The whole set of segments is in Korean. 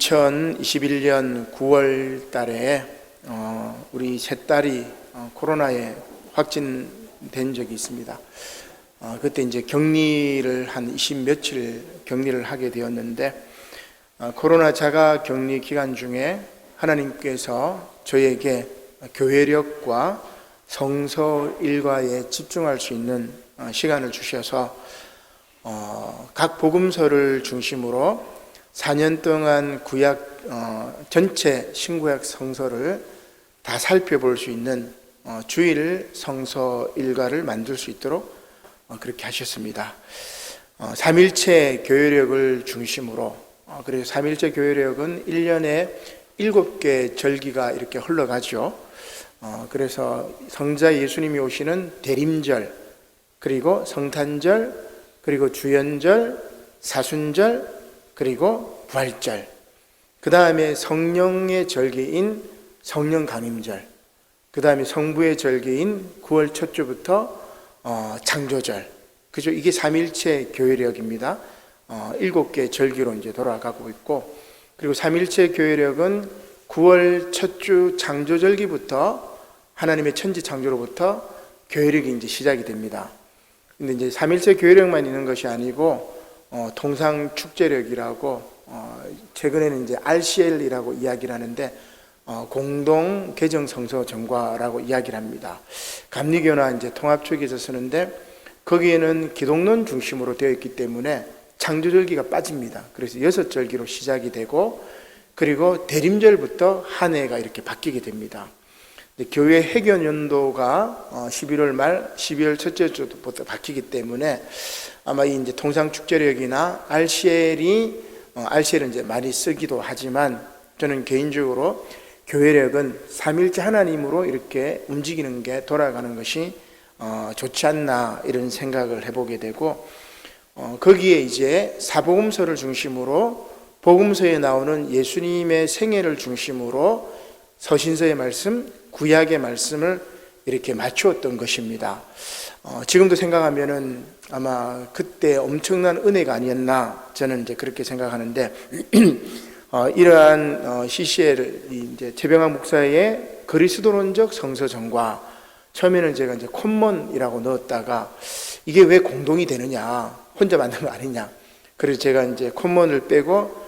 2021년 9월 달에 우리 세 딸이 코로나에 확진된 적이 있습니다. 그때 이제 격리를 한 20며칠 격리를 하게 되었는데, 코로나 자가 격리 기간 중에 하나님께서 저에게 교회력과 성서 일과에 집중할 수 있는 시간을 주셔서 각 복음서를 중심으로 4년 동안 구약 전체 신구약 성서를 다 살펴볼 수 있는 주일 성서 일과를 만들 수 있도록 그렇게 하셨습니다. 3일체 교회력을 중심으로, 그래서 3일체 교회력은 1년에 7개 절기가 이렇게 흘러가죠. 그래서 성자 예수님이 오시는 대림절, 그리고 성탄절, 그리고 주연절, 사순절, 그리고 부활절, 그 다음에 성령의 절기인 성령 강림절, 그 다음에 성부의 절기인 9월 첫 주부터 창조절, 그죠? 이게 3일체 교회력입니다. 7개 절기로 이제 돌아가고 있고, 그리고 3일체 교회력은 9월 첫 주 창조절기부터 하나님의 천지 창조로부터 교회력이 이제 시작이 됩니다. 근데 이제 3일체 교회력만 있는 것이 아니고 통상 축제력이라고, 최근에는 이제 RCL이라고 이야기를 하는데, 공동 개정 성서 전과라고 이야기를 합니다. 감리교나 이제 통합 쪽에서 쓰는데, 거기에는 기독론 중심으로 되어 있기 때문에 창조절기가 빠집니다. 그래서 6절기로 시작이 되고, 그리고 대림절부터 한 해가 이렇게 바뀌게 됩니다. 교회 해견 연도가 11월 말 12월 첫째 주부터 바뀌기 때문에 아마 이 이제 통상 축제력이나 RCL은 이제 많이 쓰기도 하지만, 저는 개인적으로 교회력은 3일째 하나님으로 이렇게 움직이는 게, 돌아가는 것이 좋지 않나, 이런 생각을 해보게 되고, 거기에 이제 사복음서를 중심으로 복음서에 나오는 예수님의 생애를 중심으로 서신서의 말씀, 구약의 말씀을 이렇게 맞추었던 것입니다. 지금도 생각하면은 아마 그때 엄청난 은혜가 아니었나, 저는 이제 그렇게 생각하는데, 이러한 CCL, 이제 최병학 목사의 그리스도론적 성서 전과, 처음에는 제가 이제 콤몬이라고 넣었다가 이게 왜 공동이 되느냐, 혼자 만든 거 아니냐, 그래서 제가 이제 콤몬을 빼고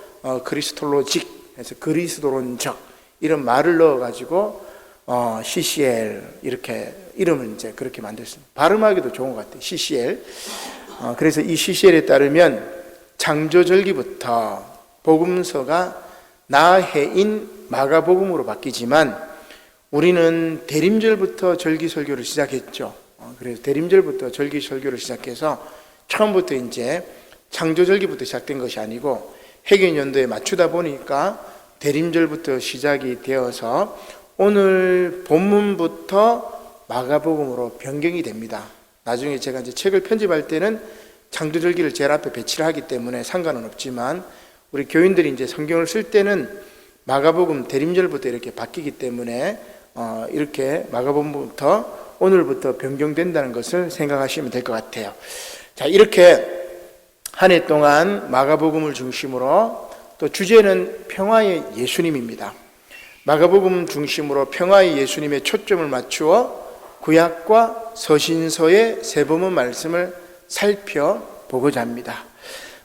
그리스톨로직 해서 그리스도론적 이런 말을 넣어가지고 CCL 이렇게 이름을 이제 그렇게 만들었습니다. 발음하기도 좋은 것 같아요, CCL. 그래서 이 CCL에 따르면 창조절기부터 복음서가 나해인 마가복음으로 바뀌지만, 우리는 대림절부터 절기설교를 시작했죠. 그래서 대림절부터 절기설교를 시작해서 처음부터 이제 창조절기부터 시작된 것이 아니고 해견연도에 맞추다 보니까 대림절부터 시작이 되어서 오늘 본문부터 마가복음으로 변경이 됩니다. 나중에 제가 이제 책을 편집할 때는 창조절기를 제일 앞에 배치를 하기 때문에 상관은 없지만, 우리 교인들이 이제 성경을 쓸 때는 마가복음 대림절부터 이렇게 바뀌기 때문에 이렇게 마가복음부터 오늘부터 변경된다는 것을 생각하시면 될 것 같아요. 자, 이렇게 한 해 동안 마가복음을 중심으로, 또 주제는 평화의 예수님입니다. 마가복음 중심으로 평화의 예수님의 초점을 맞추어 구약과 서신서의 세 본문 말씀을 살펴보고자 합니다.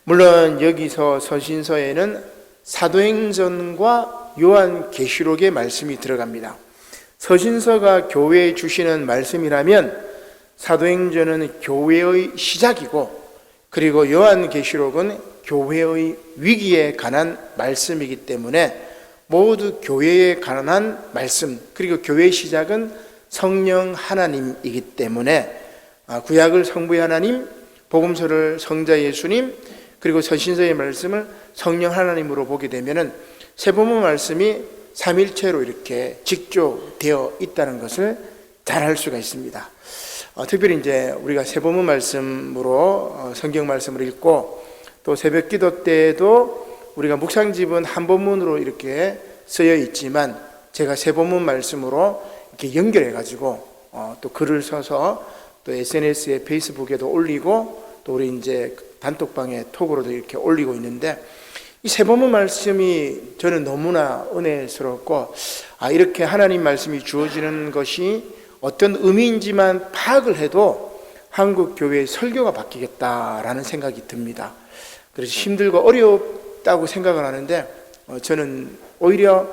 물론 여기서 서신서에는 사도행전과 요한계시록의 말씀이 들어갑니다. 서신서가 교회에 주시는 말씀이라면 사도행전은 교회의 시작이고, 그리고 요한계시록은 교회의 위기에 관한 말씀이기 때문에 모두 교회에 관한 말씀, 그리고 교회의 시작은 성령 하나님이기 때문에 구약을 성부의 하나님, 복음서를 성자 예수님, 그리고 서신서의 말씀을 성령 하나님으로 보게 되면은 세 본문 말씀이 삼일체로 이렇게 직조되어 있다는 것을 잘 알 수가 있습니다. 특별히 이제 우리가 세 본문 말씀으로 성경 말씀을 읽고, 또 새벽 기도 때에도 우리가 묵상집은 한 본문으로 이렇게 쓰여 있지만, 제가 세 본문 말씀으로 이렇게 연결해 가지고 또 글을 써서 또 SNS에 페이스북에도 올리고, 또 우리 이제 단톡방에 톡으로도 이렇게 올리고 있는데, 이 세번문 말씀이 저는 너무나 은혜스럽고, 이렇게 하나님 말씀이 주어지는 것이 어떤 의미인지만 파악을 해도 한국 교회의 설교가 바뀌겠다라는 생각이 듭니다. 그래서 힘들고 어렵다고 생각을 하는데, 저는 오히려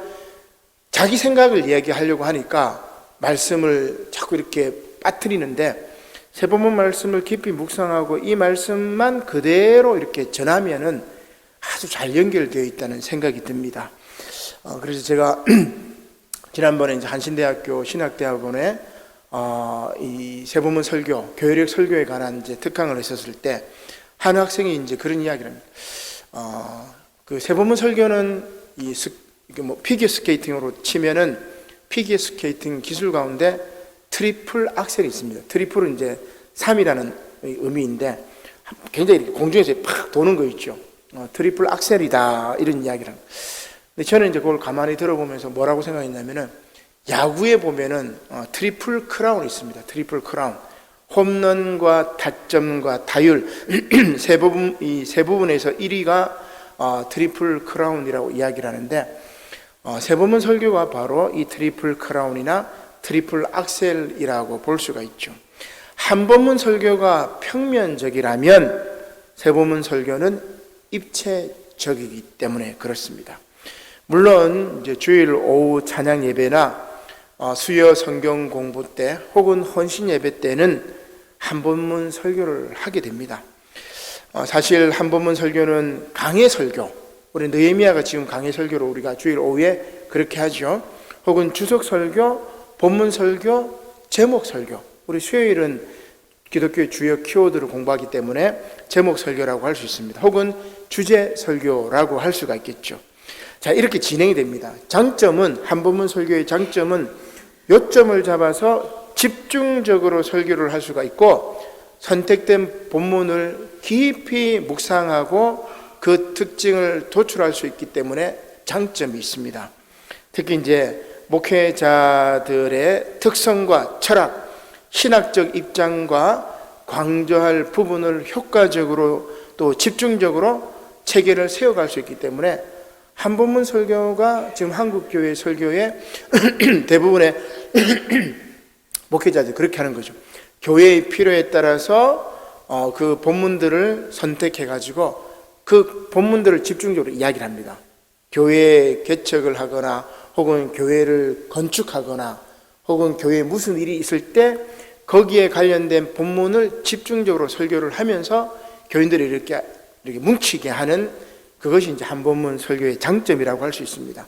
자기 생각을 이야기하려고 하니까 말씀을 자꾸 이렇게 빠뜨리는데, 세번문 말씀을 깊이 묵상하고 이 말씀만 그대로 이렇게 전하면은 아주 잘 연결되어 있다는 생각이 듭니다. 그래서 제가 지난번에 이제 한신대학교 신학대학원에 이 세번문 설교, 교회력 설교에 관한 이제 특강을 했었을 때 한 학생이 이제 그런 이야기를 합니다. 그 세번문 설교는 이게 뭐 피겨 스케이팅으로 치면은 피겨 스케이팅 기술 가운데 트리플 악셀이 있습니다. 트리플은 이제 3이라는 의미인데 굉장히 이렇게 공중에서 팍 도는 거 있죠. 트리플 악셀이다 이런 이야기를 합니다. 근데 저는 이제 그걸 가만히 들어보면서 뭐라고 생각했냐면은 야구에 보면은 트리플 크라운이 있습니다. 트리플 크라운. 홈런과 타점과 타율 이 세 부분에서 1위가 트리플 크라운이라고 이야기를 하는데, 세번문 설교가 바로 이 트리플 크라운이나 트리플 악셀이라고 볼 수가 있죠. 한 번문 설교가 평면적이라면 세번문 설교는 입체적이기 때문에 그렇습니다. 물론 이제 주일 오후 찬양 예배나 수요 성경 공부 때 혹은 헌신 예배 때는 한 번문 설교를 하게 됩니다. 사실 한 번문 설교는 강해 설교, 우리 느헤미야가 지금 강해 설교로 우리가 주일 오후에 그렇게 하죠. 혹은 주석 설교, 본문 설교, 제목 설교. 우리 수요일은 기독교의 주요 키워드를 공부하기 때문에 제목 설교라고 할 수 있습니다. 혹은 주제 설교라고 할 수가 있겠죠. 자, 이렇게 진행이 됩니다. 장점은, 한 번문 설교의 장점은 요점을 잡아서 집중적으로 설교를 할 수가 있고, 선택된 본문을 깊이 묵상하고 그 특징을 도출할 수 있기 때문에 장점이 있습니다. 특히 이제 목회자들의 특성과 철학, 신학적 입장과 강조할 부분을 효과적으로 또 집중적으로 체계를 세워갈 수 있기 때문에 한 본문 설교가 지금 한국교회 설교의 대부분의 목회자들이 그렇게 하는 거죠. 교회의 필요에 따라서 그 본문들을 선택해가지고 그 본문들을 집중적으로 이야기를 합니다. 교회 개척을 하거나 혹은 교회를 건축하거나 혹은 교회에 무슨 일이 있을 때 거기에 관련된 본문을 집중적으로 설교를 하면서 교인들이 이렇게 뭉치게 하는, 그것이 이제 한 본문 설교의 장점이라고 할 수 있습니다.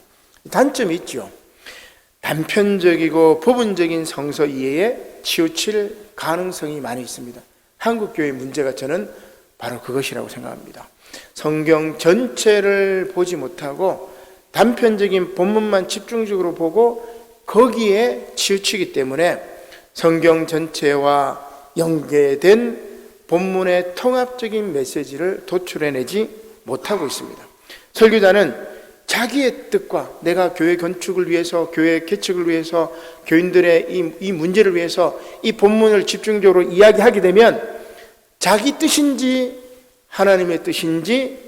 단점이 있죠. 단편적이고 부분적인 성서 이해에 치우칠 가능성이 많이 있습니다. 한국교회의 문제가 저는 바로 그것이라고 생각합니다. 성경 전체를 보지 못하고 단편적인 본문만 집중적으로 보고 거기에 치우치기 때문에 성경 전체와 연계된 본문의 통합적인 메시지를 도출해내지 못하고 있습니다. 설교자는 자기의 뜻과 내가 교회 건축을 위해서, 교회 개척을 위해서, 교인들의 이 문제를 위해서 이 본문을 집중적으로 이야기하게 되면 자기 뜻인지 하나님의 뜻인지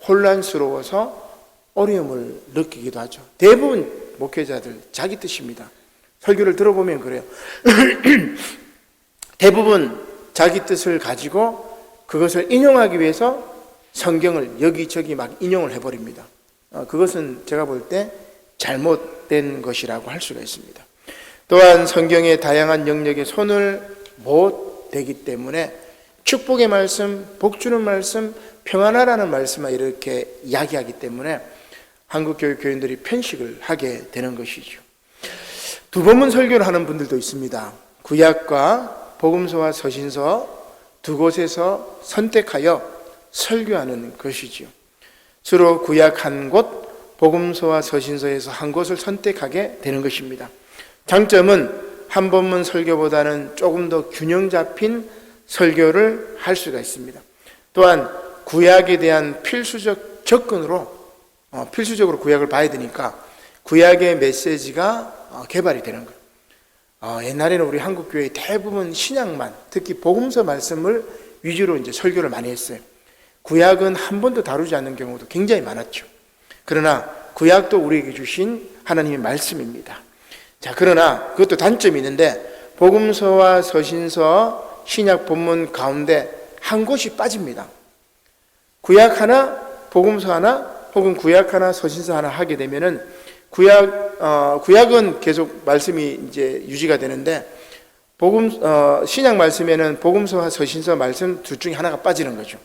혼란스러워서 어려움을 느끼기도 하죠. 대부분 목회자들 자기 뜻입니다. 설교를 들어보면 그래요. 대부분 자기 뜻을 가지고 그것을 인용하기 위해서 성경을 여기저기 막 인용을 해버립니다. 그것은 제가 볼 때 잘못된 것이라고 할 수가 있습니다. 또한 성경의 다양한 영역에 손을 못 대기 때문에 축복의 말씀, 복주는 말씀, 평안하라는 말씀만 이렇게 이야기하기 때문에 한국교회 교인들이 편식을 하게 되는 것이죠. 두 번문 설교를 하는 분들도 있습니다. 구약과 복음서와 서신서 두 곳에서 선택하여 설교하는 것이죠. 주로 구약 한 곳, 복음서와 서신서에서 한 곳을 선택하게 되는 것입니다. 장점은 한 번문 설교보다는 조금 더 균형 잡힌 설교를 할 수가 있습니다. 또한 구약에 대한 필수적 접근으로 필수적으로 구약을 봐야 되니까 구약의 메시지가 개발이 되는 거예요. 옛날에는 우리 한국교회 대부분 신약만, 특히 복음서 말씀을 위주로 이제 설교를 많이 했어요. 구약은 한 번도 다루지 않는 경우도 굉장히 많았죠. 그러나 구약도 우리에게 주신 하나님의 말씀입니다. 자, 그러나 그것도 단점이 있는데 복음서와 서신서, 신약 본문 가운데 한 곳이 빠집니다. 구약 하나, 복음서 하나, 혹은 구약 하나, 서신서 하나 하게 되면은 구약은 계속 말씀이 이제 유지가 되는데 신약 말씀에는 복음서와 서신서 말씀 둘 중에 하나가 빠지는 거죠.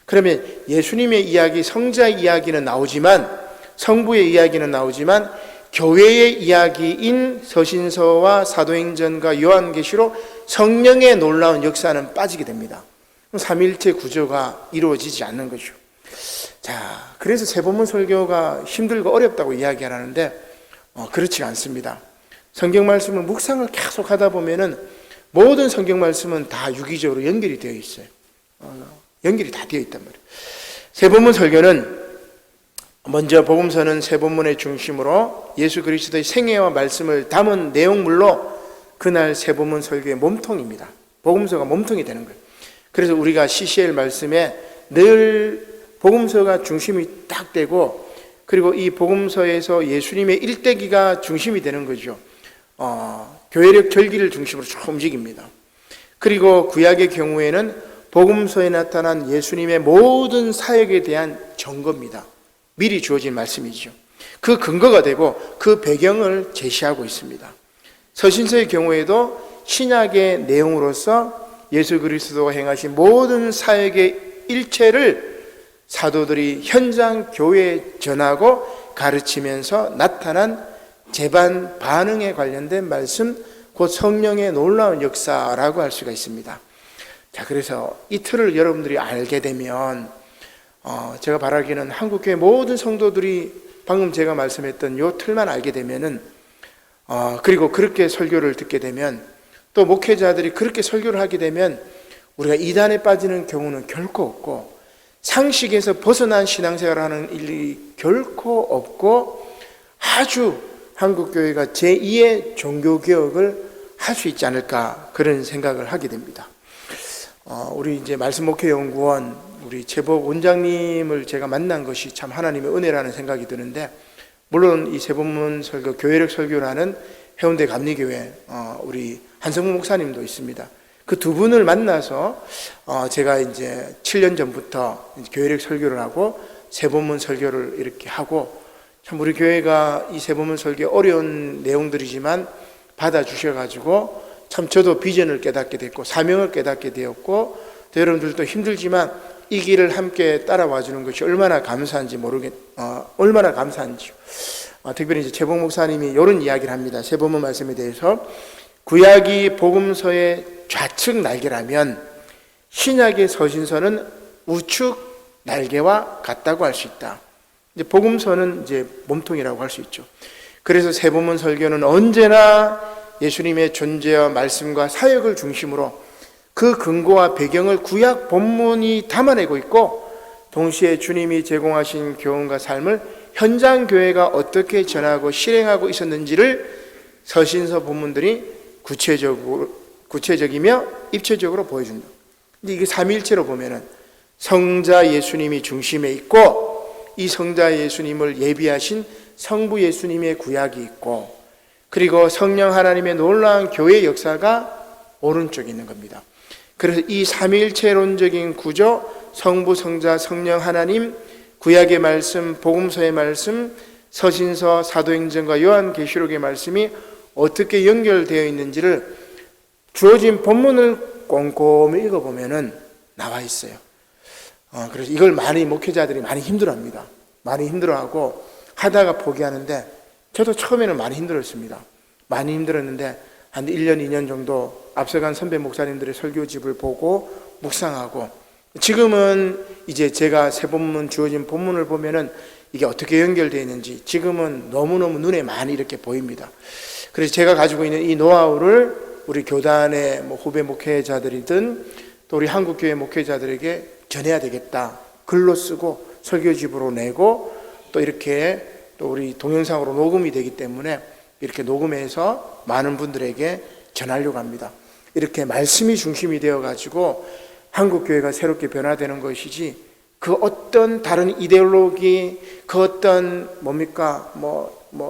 그러면 예수님의 이야기, 성자의 이야기는 나오지만, 성부의 이야기는 나오지만 교회의 이야기인 서신서와 사도행전과 요한계시록 성령의 놀라운 역사는 빠지게 됩니다. 삼위일체 구조가 이루어지지 않는 거죠. 자, 그래서 세본문 설교가 힘들고 어렵다고 이야기하는데 그렇지 않습니다. 성경 말씀을 묵상을 계속 하다 보면은 모든 성경 말씀은 다 유기적으로 연결이 되어 있어요. 연결이 다 되어 있단 말이에요. 세본문 설교는 먼저 복음서는 세본문의 중심으로 예수 그리스도의 생애와 말씀을 담은 내용물로 그날 세본문 설교의 몸통입니다. 복음서가 몸통이 되는 거예요. 그래서 우리가 CCL 말씀에 늘 복음서가 중심이 딱 되고, 그리고 이 복음서에서 예수님의 일대기가 중심이 되는 거죠. 교회력 절기를 중심으로 쭉 움직입니다. 그리고 구약의 경우에는 복음서에 나타난 예수님의 모든 사역에 대한 증거입니다. 미리 주어진 말씀이죠. 그 근거가 되고 그 배경을 제시하고 있습니다. 서신서의 경우에도 신약의 내용으로서 예수 그리스도가 행하신 모든 사역의 일체를 사도들이 현장 교회에 전하고 가르치면서 나타난 재반 반응에 관련된 말씀, 곧 성령의 놀라운 역사라고 할 수가 있습니다. 자, 그래서 이 틀을 여러분들이 알게 되면 제가 바라기는 한국교회 모든 성도들이 방금 제가 말씀했던 이 틀만 알게 되면은 그리고 그렇게 설교를 듣게 되면, 또 목회자들이 그렇게 설교를 하게 되면 우리가 이단에 빠지는 경우는 결코 없고, 상식에서 벗어난 신앙생활을 하는 일이 결코 없고, 아주 한국교회가 제2의 종교개혁을 할 수 있지 않을까, 그런 생각을 하게 됩니다. 우리 이제 말씀목회연구원 우리 최복 원장님을 제가 만난 것이 참 하나님의 은혜라는 생각이 드는데, 물론 이 세본문 설교, 교회력 설교라는 해운대 감리교회 우리 한성무 목사님도 있습니다. 그 두 분을 만나서 제가 이제 7년 전부터 교회력 설교를 하고 세본문 설교를 이렇게 하고, 참 우리 교회가 이 세본문 설교 어려운 내용들이지만 받아주셔가지고 참 저도 비전을 깨닫게 됐고 사명을 깨닫게 되었고, 또 여러분들도 힘들지만 이 길을 함께 따라와 주는 것이 얼마나 감사한지 얼마나 감사한지요. 특별히 이제 최복 목사님이 이런 이야기를 합니다. 세본문 말씀에 대해서 구약이 복음서의 좌측 날개라면 신약의 서신서는 우측 날개와 같다고 할 수 있다. 이제 복음서는 이제 몸통이라고 할 수 있죠. 그래서 세본문 설교는 언제나 예수님의 존재와 말씀과 사역을 중심으로 그 근거와 배경을 구약 본문이 담아내고 있고, 동시에 주님이 제공하신 교훈과 삶을 현장 교회가 어떻게 전하고 실행하고 있었는지를 서신서 본문들이 구체적이며 입체적으로 보여준다. 근데 이게 삼위일체로 보면은 성자 예수님이 중심에 있고, 이 성자 예수님을 예비하신 성부 예수님의 구약이 있고, 그리고 성령 하나님의 놀라운 교회 역사가 오른쪽에 있는 겁니다. 그래서 이 삼위일체론적인 구조, 성부, 성자, 성령 하나님, 구약의 말씀, 복음서의 말씀, 서신서, 사도행전과 요한계시록의 말씀이 어떻게 연결되어 있는지를 주어진 본문을 꼼꼼히 읽어보면은 나와 있어요. 그래서 이걸 많이 목회자들이 많이 힘들어합니다. 많이 힘들어하고 하다가 포기하는데, 저도 처음에는 많이 힘들었습니다. 많이 힘들었는데 한 1년, 2년 정도 앞서간 선배 목사님들의 설교집을 보고 묵상하고, 지금은 이제 제가 세본문 주어진 본문을 보면은 이게 어떻게 연결되어 있는지 지금은 너무너무 눈에 많이 이렇게 보입니다. 그래서 제가 가지고 있는 이 노하우를 우리 교단의 후배 목회자들이든 또 우리 한국교회 목회자들에게 전해야 되겠다. 글로 쓰고 설교집으로 내고 또 이렇게 또 우리 동영상으로 녹음이 되기 때문에 이렇게 녹음해서 많은 분들에게 전하려고 합니다. 이렇게 말씀이 중심이 되어가지고 한국교회가 새롭게 변화되는 것이지 그 어떤 다른 이데올로기, 그 어떤 뭡니까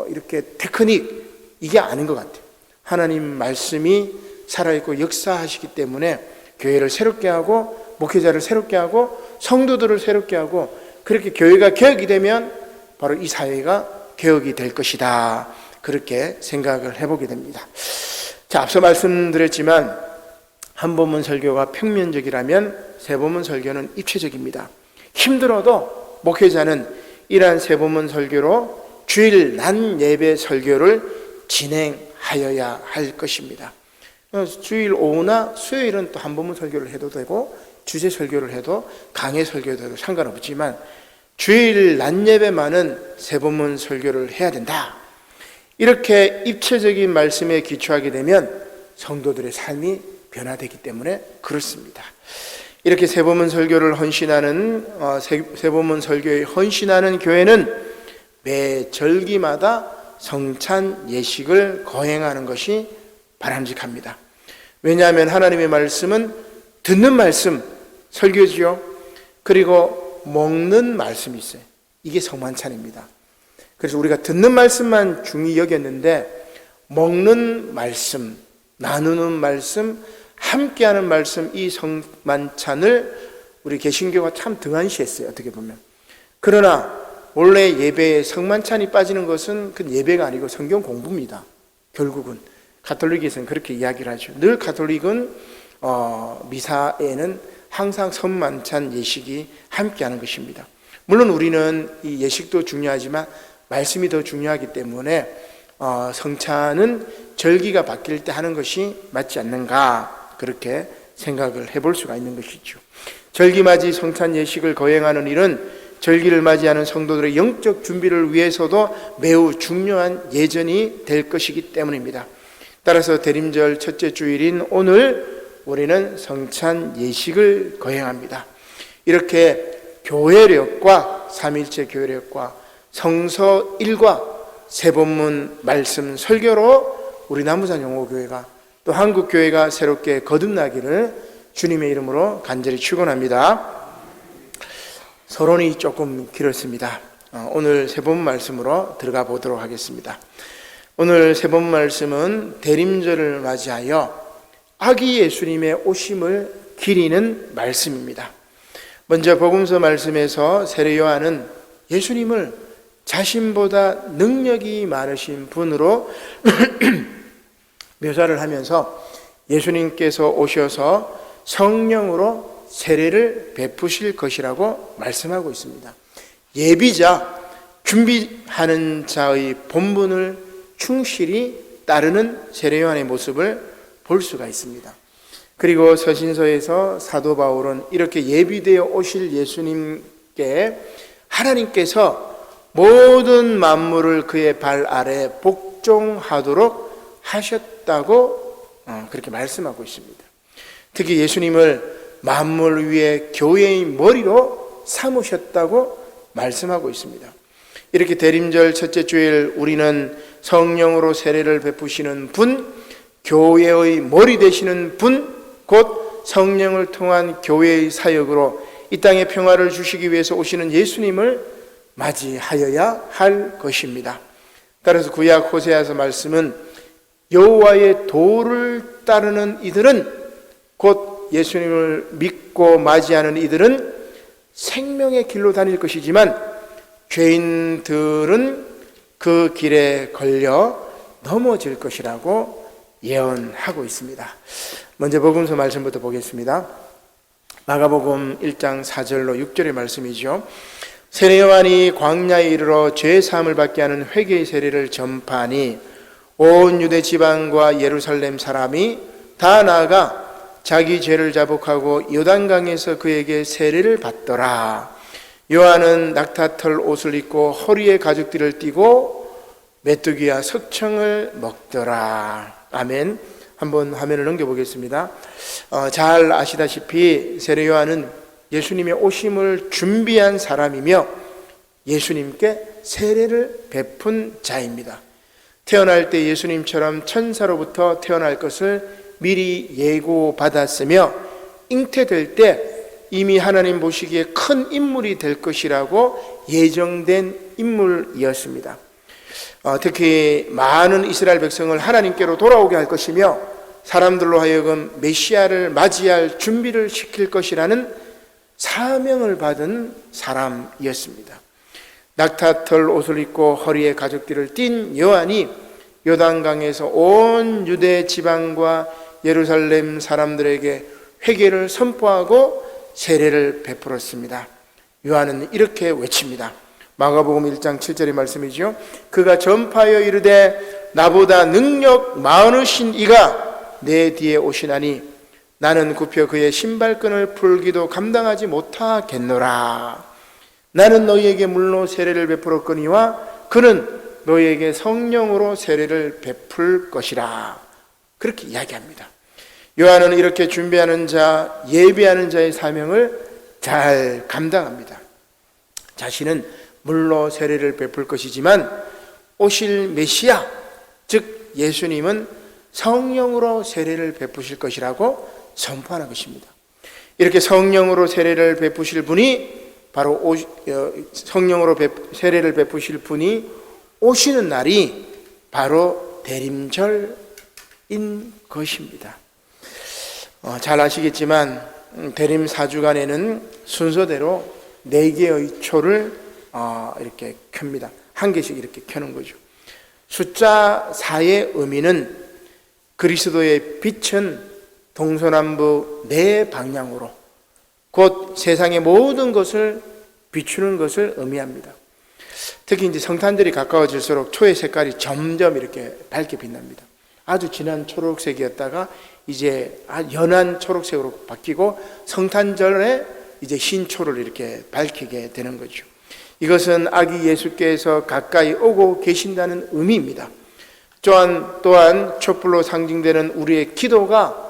이렇게 테크닉, 이게 아닌 것 같아요. 하나님 말씀이 살아있고 역사하시기 때문에 교회를 새롭게 하고 목회자를 새롭게 하고 성도들을 새롭게 하고, 그렇게 교회가 개혁이 되면 바로 이 사회가 개혁이 될 것이다, 그렇게 생각을 해보게 됩니다. 자, 앞서 말씀드렸지만 한본문 설교가 평면적이라면 세본문 설교는 입체적입니다. 힘들어도 목회자는 이러한 세본문 설교로 주일 낮 예배 설교를 진행하여야 할 것입니다. 주일 오후나 수요일은 또 한본문 설교를 해도 되고 주제 설교를 해도 강해 설교도 해도 상관없지만 주일 낮 예배만은 세본문 설교를 해야 된다. 이렇게 입체적인 말씀에 기초하게 되면 성도들의 삶이 변화되기 때문에 그렇습니다. 이렇게 세본문 설교를 헌신하는 세본문 설교에 헌신하는 교회는 매 절기마다 성찬 예식을 거행하는 것이 바람직합니다. 왜냐하면 하나님의 말씀은 듣는 말씀, 설교지요. 그리고 먹는 말씀이 있어요. 이게 성만찬입니다. 그래서 우리가 듣는 말씀만 중히 여겼는데 먹는 말씀, 나누는 말씀, 함께하는 말씀, 이 성만찬을 우리 개신교가 참 등한시했어요, 어떻게 보면. 그러나 원래 예배에 성만찬이 빠지는 것은 그 예배가 아니고 성경 공부입니다. 결국은 가톨릭에서는 그렇게 이야기를 하죠. 늘 가톨릭은 미사에는 항상 성만찬 예식이 함께하는 것입니다. 물론 우리는 이 예식도 중요하지만 말씀이 더 중요하기 때문에 성찬은 절기가 바뀔 때 하는 것이 맞지 않는가, 그렇게 생각을 해볼 수가 있는 것이죠. 절기맞이 성찬 예식을 거행하는 일은 절기를 맞이하는 성도들의 영적 준비를 위해서도 매우 중요한 예전이 될 것이기 때문입니다. 따라서 대림절 첫째 주일인 오늘 우리는 성찬 예식을 거행합니다. 이렇게 교회력과 삼일체 교회력과 성서일과 세본문 말씀 설교로 우리 남부산 영호교회가 또 한국교회가 새롭게 거듭나기를 주님의 이름으로 간절히 축원합니다. 서론이 조금 길었습니다. 오늘 세본문 말씀으로 들어가 보도록 하겠습니다. 오늘 세본문 말씀은 대림절을 맞이하여 아기 예수님의 오심을 기리는 말씀입니다. 먼저 복음서 말씀에서 세례 요한은 예수님을 자신보다 능력이 많으신 분으로 묘사를 하면서 예수님께서 오셔서 성령으로 세례를 베푸실 것이라고 말씀하고 있습니다. 예비자, 준비하는 자의 본분을 충실히 따르는 세례 요한의 모습을 볼 수가 있습니다. 그리고 서신서에서 사도 바울은 이렇게 예비되어 오실 예수님께 하나님께서 모든 만물을 그의 발 아래 복종하도록 하셨다고 그렇게 말씀하고 있습니다. 특히 예수님을 만물 위에 교회의 머리로 삼으셨다고 말씀하고 있습니다. 이렇게 대림절 첫째 주일 우리는 성령으로 세례를 베푸시는 분, 교회의 머리 되시는 분, 곧 성령을 통한 교회의 사역으로 이 땅에 평화를 주시기 위해서 오시는 예수님을 맞이하여야 할 것입니다. 따라서 구약 호세아서 말씀은 여호와의 도를 따르는 이들은, 곧 예수님을 믿고 맞이하는 이들은 생명의 길로 다닐 것이지만 죄인들은 그 길에 걸려 넘어질 것이라고 예언하고 있습니다. 먼저 복음서 말씀부터 보겠습니다. 마가복음 1장 4절로 6절의 말씀이죠. 세례 요한이 광야에 이르러 죄 사함을 받게 하는 회개의 세례를 전파하니 온 유대 지방과 예루살렘 사람이 다 나아가 자기 죄를 자복하고 요단강에서 그에게 세례를 받더라. 요한은 낙타털 옷을 입고 허리에 가죽띠를 띠고 메뚜기와 석청을 먹더라. 아멘. 한번 화면을 넘겨보겠습니다. 잘 아시다시피 세례 요한은 예수님의 오심을 준비한 사람이며 예수님께 세례를 베푼 자입니다. 태어날 때 예수님처럼 천사로부터 태어날 것을 미리 예고받았으며 잉태될 때 이미 하나님 보시기에 큰 인물이 될 것이라고 예정된 인물이었습니다. 특히 많은 이스라엘 백성을 하나님께로 돌아오게 할 것이며 사람들로 하여금 메시아를 맞이할 준비를 시킬 것이라는 사명을 받은 사람이었습니다. 낙타털 옷을 입고 허리에 가죽띠를 띤 요한이 요단강에서 온 유대 지방과 예루살렘 사람들에게 회개를 선포하고 세례를 베풀었습니다. 요한은 이렇게 외칩니다. 마가복음 1장 7절의 말씀이죠. 그가 전파하여 이르되 나보다 능력 많으신 이가 내 뒤에 오시나니 나는 굽혀 그의 신발끈을 풀기도 감당하지 못하겠노라. 나는 너희에게 물로 세례를 베풀었거니와 그는 너희에게 성령으로 세례를 베풀 것이라. 그렇게 이야기합니다. 요한은 이렇게 준비하는 자, 예비하는 자의 사명을 잘 감당합니다. 자신은 물로 세례를 베풀 것이지만 오실 메시아, 즉 예수님은 성령으로 세례를 베푸실 것이라고 선포하는 것입니다. 이렇게 성령으로 세례를 베푸실 분이 바로 성령으로 세례를 베푸실 분이 오시는 날이 바로 대림절인 것입니다. 잘 아시겠지만 대림 4주간에는 순서대로 4개의 초를 이렇게 켭니다. 한 개씩 이렇게 켜는 거죠. 숫자 4의 의미는 그리스도의 빛은 동서남북 4방향으로 곧 세상의 모든 것을 비추는 것을 의미합니다. 특히 이제 성탄절이 가까워질수록 초의 색깔이 점점 이렇게 밝게 빛납니다. 아주 진한 초록색이었다가 이제 연한 초록색으로 바뀌고 성탄절에 이제 흰초를 이렇게 밝히게 되는 거죠. 이것은 아기 예수께서 가까이 오고 계신다는 의미입니다. 또한 촛불로 상징되는 우리의 기도가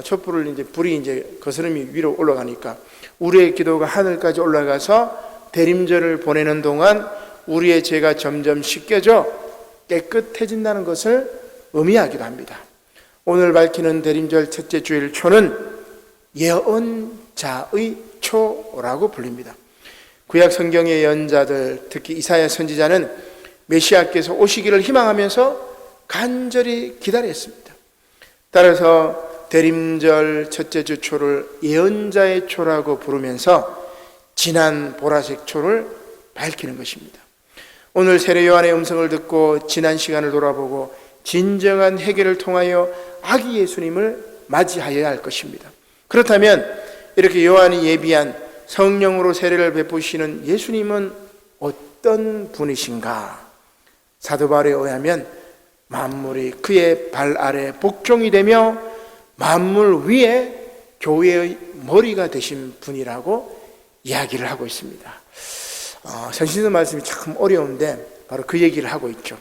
촛불을 이제 불이 이제 거스름이 위로 올라가니까 우리의 기도가 하늘까지 올라가서 대림절을 보내는 동안 우리의 죄가 점점 씻겨져 깨끗해진다는 것을 의미하기도 합니다. 오늘 밝히는 대림절 첫째 주일 초는 예언자의 초라고 불립니다. 구약 성경의 예언자들, 특히 이사야 선지자는 메시아께서 오시기를 희망하면서 간절히 기다렸습니다. 따라서 대림절 첫째 주 초를 예언자의 초라고 부르면서 진한 보라색 초를 밝히는 것입니다. 오늘 세례 요한의 음성을 듣고 지난 시간을 돌아보고 진정한 회개를 통하여 아기 예수님을 맞이하여야 할 것입니다. 그렇다면 이렇게 요한이 예비한 성령으로 세례를 베푸시는 예수님은 어떤 분이신가? 사도 바울에 의하면 만물이 그의 발 아래 복종이 되며 만물 위에 교회의 머리가 되신 분이라고 이야기를 하고 있습니다. 선신서 말씀이 참 어려운데 바로 그 얘기를 하고 있죠.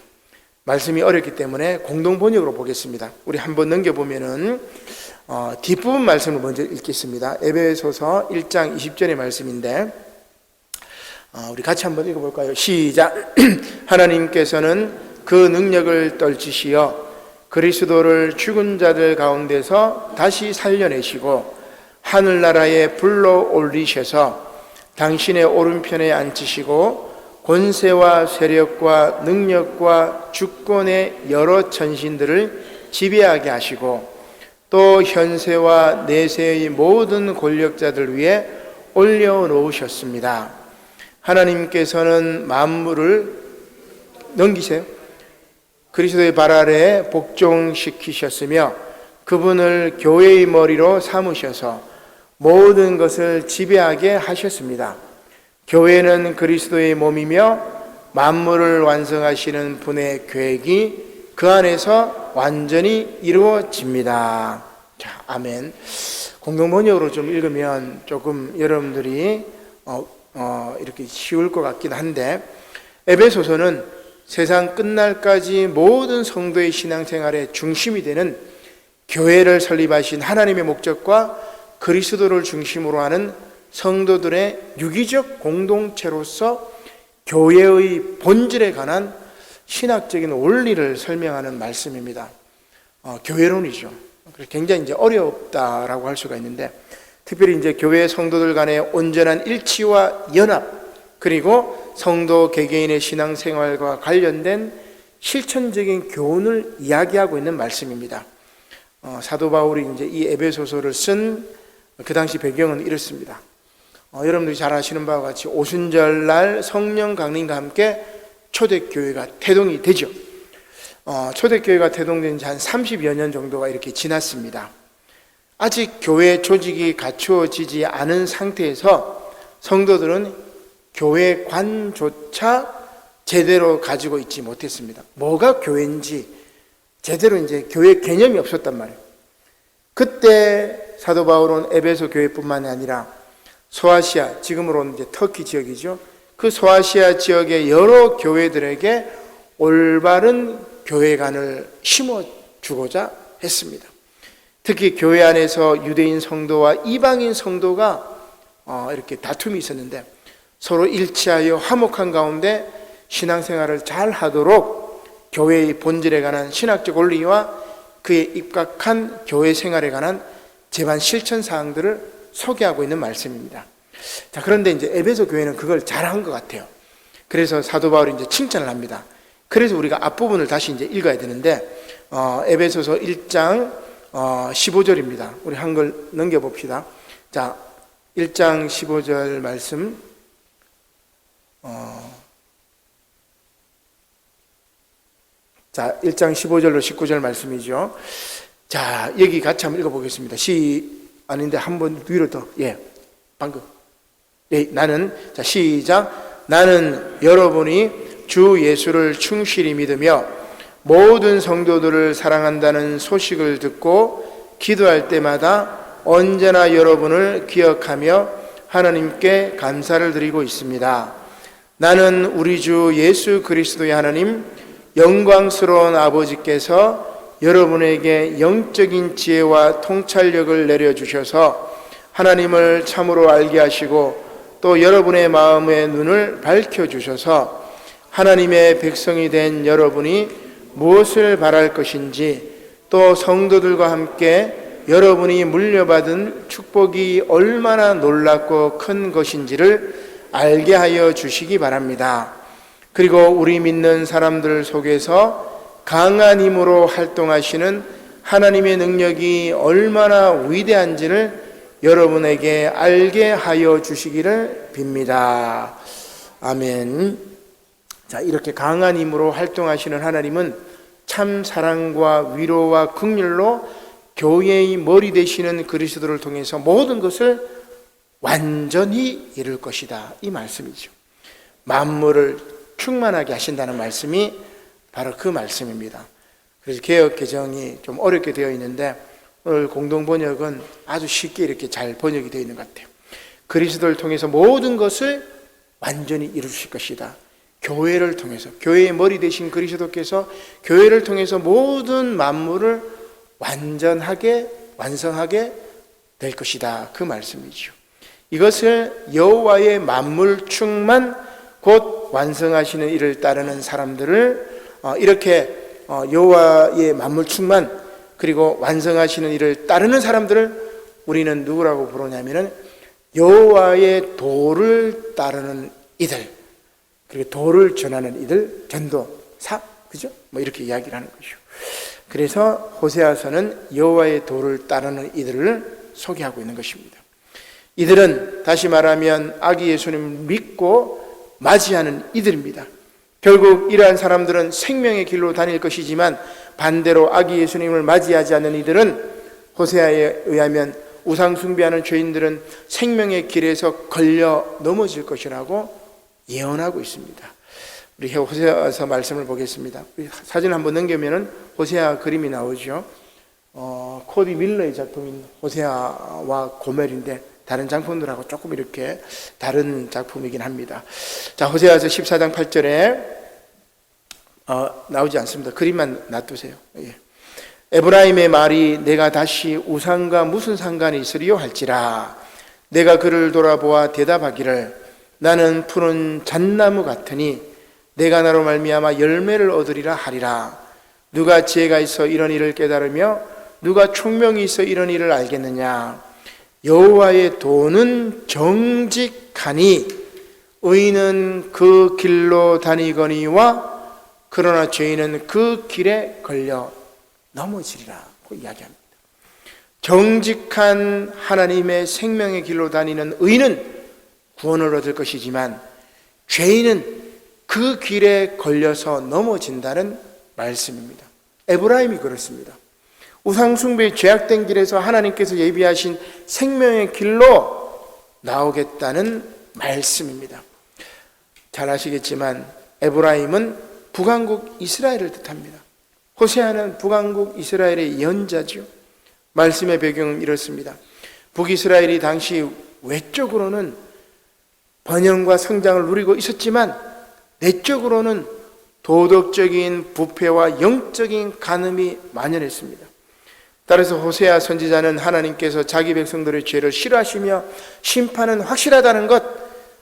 말씀이 어렵기 때문에 공동 번역으로 보겠습니다. 우리 한번 넘겨보면은 뒷부분 말씀을 먼저 읽겠습니다. 에베소서 1장 20절의 말씀인데 우리 같이 한번 읽어볼까요? 시작. 하나님께서는 그 능력을 떨치시어 그리스도를 죽은 자들 가운데서 다시 살려내시고 하늘나라에 불러 올리셔서 당신의 오른편에 앉히시고 권세와 세력과 능력과 주권의 여러 천신들을 지배하게 하시고 또 현세와 내세의 모든 권력자들 위에 올려놓으셨습니다. 하나님께서는 만물을 넘기세요. 그리스도의 발 아래 복종시키셨으며 그분을 교회의 머리로 삼으셔서 모든 것을 지배하게 하셨습니다. 교회는 그리스도의 몸이며 만물을 완성하시는 분의 계획이 그 안에서 완전히 이루어집니다. 자, 아멘. 공동번역으로 좀 읽으면 조금 여러분들이 이렇게 쉬울 것 같긴 한데, 에베소서는 세상 끝날까지 모든 성도의 신앙생활의 중심이 되는 교회를 설립하신 하나님의 목적과 그리스도를 중심으로 하는 성도들의 유기적 공동체로서 교회의 본질에 관한 신학적인 원리를 설명하는 말씀입니다. 교회론이죠. 굉장히 이제 어렵다라고 할 수가 있는데, 특별히 이제 교회 성도들 간의 온전한 일치와 연합, 그리고 성도 개개인의 신앙생활과 관련된 실천적인 교훈을 이야기하고 있는 말씀입니다. 사도 바울이 이제 이 에베소서를 쓴 그 당시 배경은 이렇습니다. 여러분들이 잘 아시는 바와 같이 오순절날 성령 강림과 함께 초대교회가 태동이 되죠. 초대교회가 태동된 지 한 30여 년 정도가 이렇게 지났습니다. 아직 교회 조직이 갖추어지지 않은 상태에서 성도들은 교회관조차 제대로 가지고 있지 못했습니다. 뭐가 교회인지 제대로 이제 교회 개념이 없었단 말이에요. 그때 사도 바울은 에베소 교회뿐만 아니라 소아시아, 지금으로는 이제 터키 지역이죠. 그 소아시아 지역의 여러 교회들에게 올바른 교회관을 심어주고자 했습니다. 특히 교회 안에서 유대인 성도와 이방인 성도가 이렇게 다툼이 있었는데 서로 일치하여 화목한 가운데 신앙생활을 잘 하도록 교회의 본질에 관한 신학적 원리와 그에 입각한 교회 생활에 관한 제반 실천 사항들을 소개하고 있는 말씀입니다. 자, 그런데 이제 에베소 교회는 그걸 잘한 것 같아요. 그래서 사도 바울이 이제 칭찬을 합니다. 그래서 우리가 앞부분을 다시 이제 읽어야 되는데, 에베소서 1장 15절입니다. 우리 한글 넘겨봅시다. 자, 1장 15절 말씀. 자, 1장 15절로 19절 말씀이죠. 자, 여기 같이 한번 읽어보겠습니다. 아닌데 한 번 위로 더. 방금. 자, 시작. 나는 여러분이 주 예수를 충실히 믿으며 모든 성도들을 사랑한다는 소식을 듣고 기도할 때마다 언제나 여러분을 기억하며 하나님께 감사를 드리고 있습니다. 나는 우리 주 예수 그리스도의 하나님, 영광스러운 아버지께서 여러분에게 영적인 지혜와 통찰력을 내려주셔서 하나님을 참으로 알게 하시고 또 여러분의 마음의 눈을 밝혀주셔서 하나님의 백성이 된 여러분이 무엇을 바랄 것인지 또 성도들과 함께 여러분이 물려받은 축복이 얼마나 놀랍고 큰 것인지를 알게 하여 주시기 바랍니다. 그리고 우리 믿는 사람들 속에서 강한 힘으로 활동하시는 하나님의 능력이 얼마나 위대한지를 여러분에게 알게 하여 주시기를 빕니다. 아멘. 자, 이렇게 강한 힘으로 활동하시는 하나님은 참 사랑과 위로와 긍휼로 교회의 머리 되시는 그리스도를 통해서 모든 것을 완전히 이룰 것이다, 이 말씀이죠. 만물을 충만하게 하신다는 말씀이 바로 그 말씀입니다. 그래서 개역 개정이 좀 어렵게 되어 있는데 오늘 공동 번역은 아주 쉽게 이렇게 잘 번역이 되어 있는 것 같아요. 그리스도를 통해서 모든 것을 완전히 이루실 것이다. 교회를 통해서, 교회의 머리 되신 그리스도께서 교회를 통해서 모든 만물을 완전하게 완성하게 될 것이다, 그 말씀이죠. 이것을 여호와의 만물 충만 곧 완성하시는 일을 따르는 사람들을 이렇게 여호와의 만물 충만 그리고 완성하시는 일을 따르는 사람들을 우리는 누구라고 부르냐면은 여호와의 도를 따르는 이들, 그리고 도를 전하는 이들, 전도사, 그죠? 뭐 이렇게 이야기를 하는 것이죠. 그래서 호세아서는 여호와의 도를 따르는 이들을 소개하고 있는 것입니다. 이들은 다시 말하면 아기 예수님을 믿고 맞이하는 이들입니다. 결국 이러한 사람들은 생명의 길로 다닐 것이지만 반대로 아기 예수님을 맞이하지 않는 이들은 호세아에 의하면 우상 숭배하는 죄인들은 생명의 길에서 걸려 넘어질 것이라고 예언하고 있습니다. 우리 호세아서 말씀을 보겠습니다. 사진 한번 넘기면은 호세아 그림이 나오죠. 코디 밀러의 작품인 호세아와 고멜인데 다른 작품들하고 조금 이렇게 다른 작품이긴 합니다. 자, 호세아서 14장 8절에 나오지 않습니다. 그림만 놔두세요. 에브라임의 말이 내가 다시 우상과 무슨 상관이 있으리요 할지라. 내가 그를 돌아보아 대답하기를 나는 푸른 잣나무 같으니 내가 나로 말미암아 열매를 얻으리라 하리라. 누가 지혜가 있어 이런 일을 깨달으며 누가 총명이 있어 이런 일을 알겠느냐. 여호와의 도는 정직하니 의인은 그 길로 다니거니와 그러나 죄인은 그 길에 걸려 넘어지리라고 이야기합니다. 정직한 하나님의 생명의 길로 다니는 의인은 구원을 얻을 것이지만 죄인은 그 길에 걸려서 넘어진다는 말씀입니다. 에브라임이 그렇습니다. 우상숭배의 죄악된 길에서 하나님께서 예비하신 생명의 길로 나오겠다는 말씀입니다. 잘 아시겠지만 에브라임은 북왕국 이스라엘을 뜻합니다. 호세아는 북왕국 이스라엘의 예언자죠. 말씀의 배경은 이렇습니다. 북이스라엘이 당시 외적으로는 번영과 성장을 누리고 있었지만 내적으로는 도덕적인 부패와 영적인 간음이 만연했습니다. 따라서 호세아 선지자는 하나님께서 자기 백성들의 죄를 싫어하시며 심판은 확실하다는 것,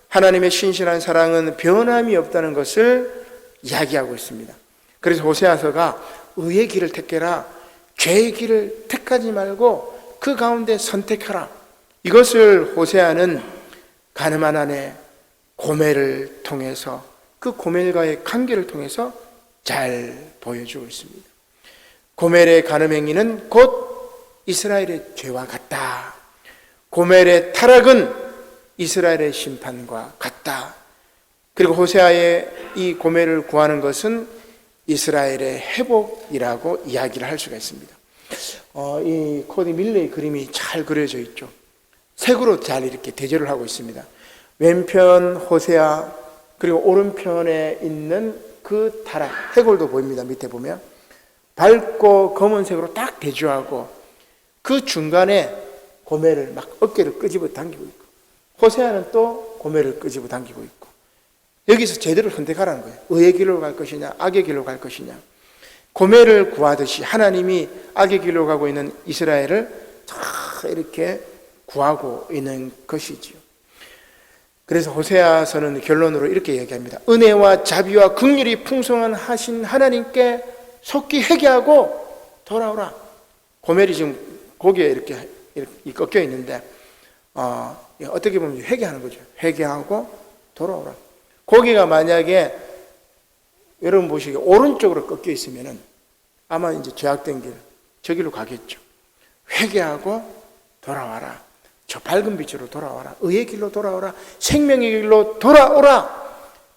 하나님의 신실한 사랑은 변함이 없다는 것을 이야기하고 있습니다. 그래서 호세아서가 의의 길을 택해라, 죄의 길을 택하지 말고 그 가운데 선택하라. 이것을 호세아는 가늠한 아내 고멜을 통해서, 그 고멜과의 관계를 통해서 잘 보여주고 있습니다. 고멜의 간음 행위는 곧 이스라엘의 죄와 같다. 고멜의 타락은 이스라엘의 심판과 같다. 그리고 호세아의 이 고멜을 구하는 것은 이스라엘의 회복이라고 이야기를 할 수가 있습니다. 이 코디 밀러의 그림이 잘 그려져 있죠. 색으로 잘 이렇게 대조를 하고 있습니다. 왼편 호세아, 그리고 오른편에 있는 그 타락, 해골도 보입니다. 밑에 보면 밝고 검은색으로 딱 대조하고 그 중간에 고멜을 막 어깨를 끄집어 당기고 있고, 호세아는 또 고멜을 끄집어 당기고 있고, 여기서 제대로 선택하라는 거예요. 의의 길로 갈 것이냐 악의 길로 갈 것이냐. 고멜을 구하듯이 하나님이 악의 길로 가고 있는 이스라엘을 다 이렇게 구하고 있는 것이지요. 그래서 호세아서는 결론으로 이렇게 얘기합니다. 은혜와 자비와 긍휼이 풍성한 하신 하나님께 속히 회개하고 돌아오라. 고멜이 지금 고개에 이렇게 꺾여 있는데 어떻게 보면 회개하는 거죠. 회개하고 돌아오라. 고개가 만약에 여러분 보시기에 오른쪽으로 꺾여 있으면은 아마 이제 죄악된 길, 저 길로 가겠죠. 회개하고 돌아와라. 저 밝은 빛으로 돌아와라. 의의 길로 돌아오라. 생명의 길로 돌아오라.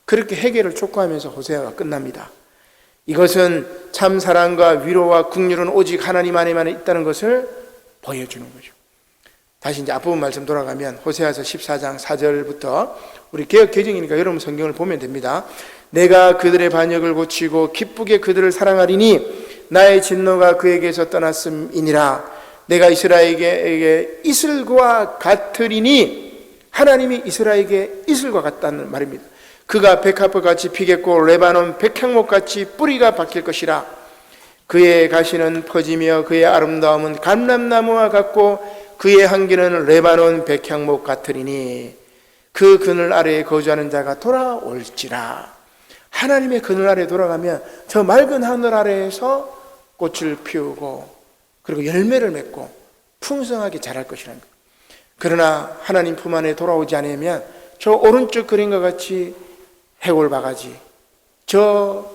그렇게 회개를 촉구하면서 호세아가 끝납니다. 이것은 참 사랑과 위로와 긍휼은 오직 하나님 안에만 있다는 것을 보여주는 거죠. 다시 이제 앞부분 말씀 돌아가면 호세아서 14장 4절부터 우리 개역 개정이니까 여러분 성경을 보면 됩니다. 내가 그들의 반역을 고치고 기쁘게 그들을 사랑하리니 나의 진노가 그에게서 떠났음이니라. 내가 이스라엘에게 이슬과 같으리니, 하나님이 이스라엘에게 이슬과 같다는 말입니다. 그가 백합꽃같이 피겠고 레바논 백향목같이 뿌리가 박힐 것이라. 그의 가시는 퍼지며 그의 아름다움은 감람나무와 같고 그의 향기는 레바논 백향목 같으리니 그 그늘 아래에 거주하는 자가 돌아올지라. 하나님의 그늘 아래에 돌아가면 저 맑은 하늘 아래에서 꽃을 피우고 그리고 열매를 맺고 풍성하게 자랄 것이라는 거예요. 그러나 하나님 품 안에 돌아오지 않으면 저 오른쪽 그림과 같이 해골바가지, 저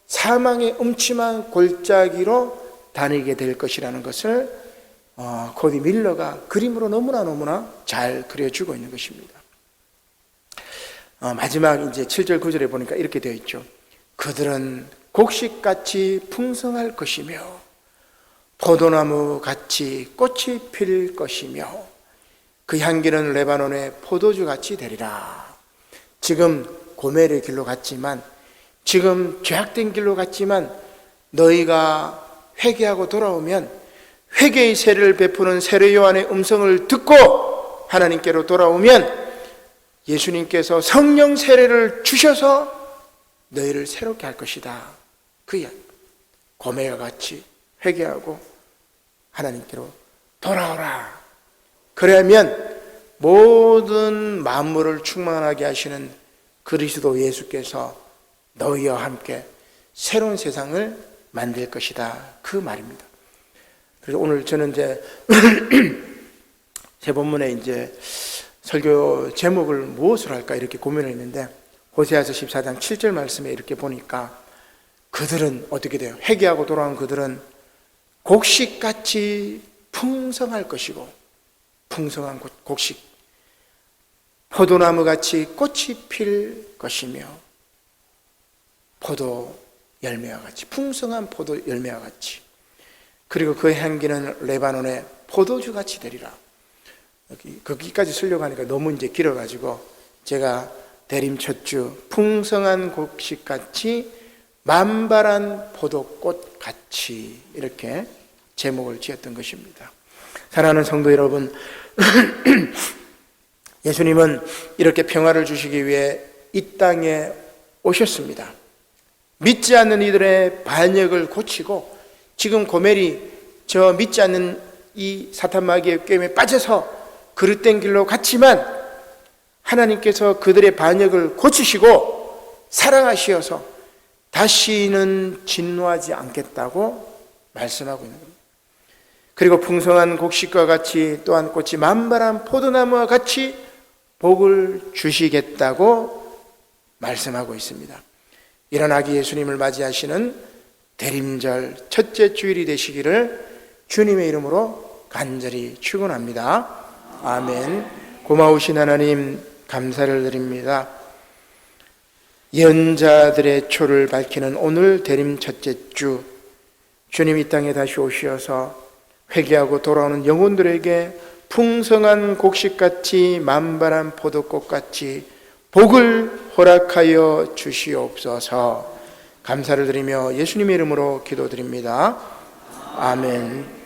사망의 음침한 골짜기로 다니게 될 것이라는 것을 코디 밀러가 그림으로 너무나 잘 그려주고 있는 것입니다. 마지막 이제 7절 9절에 보니까 이렇게 되어 있죠. 그들은 곡식같이 풍성할 것이며 포도나무 같이 꽃이 필 것이며 그 향기는 레바논의 포도주같이 되리라. 지금 고멜의 길로 갔지만, 지금 죄악된 길로 갔지만 너희가 회개하고 돌아오면 회개의 세례를 베푸는 세례 요한의 음성을 듣고 하나님께로 돌아오면 예수님께서 성령 세례를 주셔서 너희를 새롭게 할 것이다. 그 이야기. 고멜과 같이 회개하고 하나님께로 돌아오라. 그러면 모든 만물을 충만하게 하시는 그리스도 예수께서 너희와 함께 새로운 세상을 만들 것이다. 그 말입니다. 그래서 오늘 저는 이제 제 본문에 이제 설교 제목을 무엇으로 할까 이렇게 고민을 했는데, 호세아서 14장 7절 말씀에 이렇게 보니까 그들은 어떻게 돼요? 회개하고 돌아온 그들은 곡식같이 풍성할 것이고, 풍성한 곡식, 포도나무같이 꽃이 필 것이며, 포도 열매와 같이, 풍성한 포도 열매와 같이, 그리고 그 향기는 레바논의 포도주같이 되리라. 거기까지 쓰려고 너무 이제 길어가지고 제가 대림 첫 주 풍성한 곡식같이 만발한 포도꽃같이 이렇게 제목을 지었던 것입니다. 사랑하는 성도 여러분, 예수님은 이렇게 평화를 주시기 위해 이 땅에 오셨습니다. 믿지 않는 이들의 반역을 고치고, 지금 고멜이 저 믿지 않는 이 사탄 마귀의 꾀임에 빠져서 그릇된 길로 갔지만 하나님께서 그들의 반역을 고치시고 사랑하시어서 다시는 진노하지 않겠다고 말씀하고 있는 겁니다. 그리고 풍성한 곡식과 같이 또한 꽃이 만발한 포도나무와 같이 복을 주시겠다고 말씀하고 있습니다. 이런 아기 예수님을 맞이하시는 대림절 첫째 주일이 되시기를 주님의 이름으로 간절히 축원합니다. 아멘. 고마우신 하나님, 감사를 드립니다. 예언자들의 초를 밝히는 오늘 대림 첫째 주, 주님 이 땅에 다시 오시어서 회개하고 돌아오는 영혼들에게 풍성한 곡식같이 만발한 포도꽃같이 복을 허락하여 주시옵소서. 감사를 드리며 예수님의 이름으로 기도드립니다. 아멘.